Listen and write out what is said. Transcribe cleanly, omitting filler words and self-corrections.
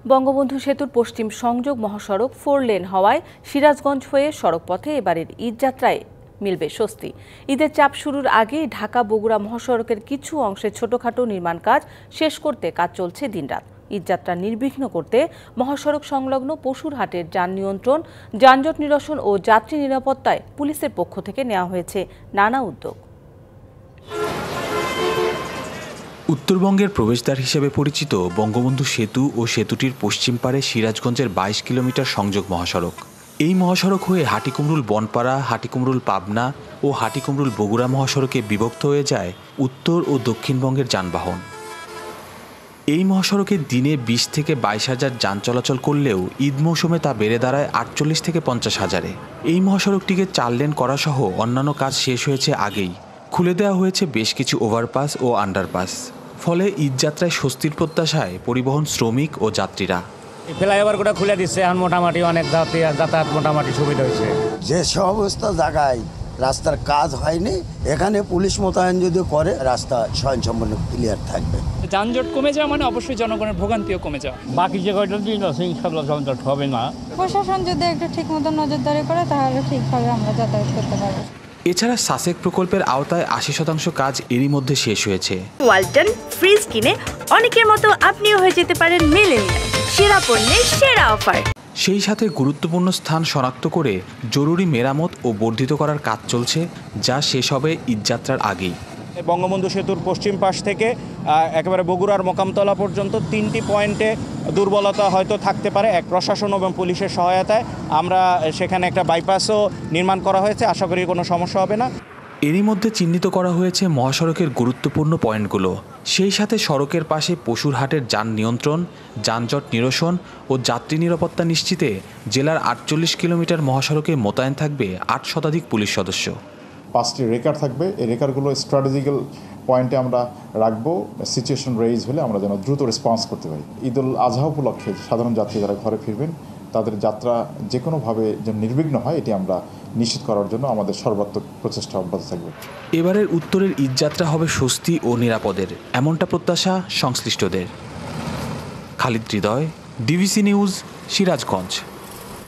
বঙ্গবন্ধু সেতুর পশ্চিম সংযোগ মহাসড়ক 4 লেন হওয়ায় সিরাজগঞ্জ হয়ে সড়কপথে এবারের ঈদযাত্রায় মিলবে স্বস্তি। ঈদের চাপ শুরুর আগে ঢাকা বগুড়া মহাসড়কের কিছু অংশে ছোটখাটো নির্মাণ কাজ শেষ করতে কাজ চলছে দিনরাত। ঈদযাত্রা নির্বিঘ্ন করতে মহাসড়ক সংলগ্ন পশুরহাটের যান নিয়ন্ত্রণ, যানজট নিরসন ও যাত্রী নিরাপত্তায় পুলিশের পক্ষ থেকে নেওয়া হয়েছে নানা উদ্যোগ। উত্তরবঙ্গের প্রবেশদ্বার হিসেবে পরিচিত বঙ্গবন্ধু সেতু ও সেতুটির পশ্চিম পারে সিরাজগঞ্জের 22 কিলোমিটার সংযোগ মহাসড়ক। এই মহাসড়ক হয়ে হাটিকুমরুল বনপাড়া, হাটিকুমরুল পাবনা ও হাটিকুমরুল বগুড়া মহাসড়কে বিভক্ত হয়ে যায় উত্তর ও দক্ষিণবঙ্গের যানবাহন। এই মহাসড়কে দিনে 20 থেকে 22 হাজার যান চলাচল করলেও ঈদ মৌসুমে তা বেড়ে দাঁড়ায় 48 থেকে 50 হাজারে। এই মহাসড়কটিকে 4 লেন করা সহ অন্যান্য কাজ শেষ হয়েছে আগেই। খুলে দেওয়া হয়েছে বেশ কিছু ওভারপাস ও আন্ডারপাস। ফলে ঈদযাত্রায় স্বস্তির প্রত্যাশায় পরিবহন শ্রমিক ও যাত্রীরা। ফ্লাইওভারগুলো খুলে দিচ্ছে, এখন মোটামুটি অনেক যাতায়াত মোটামুটি সুবিধা হয়েছে। যে সমস্ত জায়গায় রাস্তার কাজ হয়নি, এখানে পুলিশ মোতায়েন যদি করে রাস্তা স্বয়ংসম্পূর্ণ ক্লিয়ার থাকবে। যানজট কমে যাওয়া মানে অবশ্যই জনগণের ভোগান্তিও কমে যাওয়া। বাকি যে কয়টা দিন আছে ইনশাআল্লাহ যানজট হবে না। প্রশাসন যদি একটু ঠিক মতো নজরদারি করে তাহলে ঠিকভাবে আমরা যাতায়াত করতে পারবো। এছাড়া সাসেক প্রকল্পের আওতায় 80% কাজ এরই মধ্যে শেষ হয়েছে। ওয়ালটন ফ্রিজ কিনে অনেকের মতো আপনিও হয়ে যেতে পারেন মিলেনিয়াল। সেরা পণ্যের সেরা অফার। সেই সাথে গুরুত্বপূর্ণ স্থান শনাক্ত করে জরুরি মেরামত ও বর্ধিত করার কাজ চলছে, যা শেষ হবে ঈদযাত্রার আগেই। বঙ্গবন্ধু সেতুর পশ্চিম পাশ থেকে একেবারে বগুড়ার মোকামতলা পর্যন্ত 3টি পয়েন্টে দুর্বলতা হয়তো থাকতে পারে। এক প্রশাসন এবং পুলিশের সহায়তায় আমরা সেখানে একটা বাইপাসও নির্মাণ করা হয়েছে, আশা করি কোনো সমস্যা হবে না। এরই মধ্যে চিহ্নিত করা হয়েছে মহাসড়কের গুরুত্বপূর্ণ পয়েন্টগুলো। সেই সাথে সড়কের পাশে পশুরহাটের যান নিয়ন্ত্রণ, যানজট নিরসন ও যাত্রী নিরাপত্তা নিশ্চিতে জেলার 48 কিলোমিটার মহাসড়কে মোতায়েন থাকবে 8 শতাধিক পুলিশ সদস্য। 5টি রেকার থাকবে। এই রেকারগুলো স্ট্র্যাটেজিক্যাল পয়েন্টে আমরা রাখবো। সিচুয়েশন রেইজ হলে আমরা যেন দ্রুত রেসপন্স করতে পারি। ঈদ উল আজহা উপলক্ষে সাধারণ যাত্রী যারা ঘরে ফিরবেন তাদের যাত্রা যে কোনোভাবে যেন নির্বিঘ্ন হয়, এটি আমরা নিশ্চিত করার জন্য আমাদের সর্বাত্মক প্রচেষ্টা অব্যাহত থাকবে। এবারের উত্তরের ঈদযাত্রা হবে স্বস্তি ও নিরাপদের, এমনটা প্রত্যাশা সংশ্লিষ্টদের। খালিদ হৃদয়, ডিবিসি নিউজ, সিরাজগঞ্জ।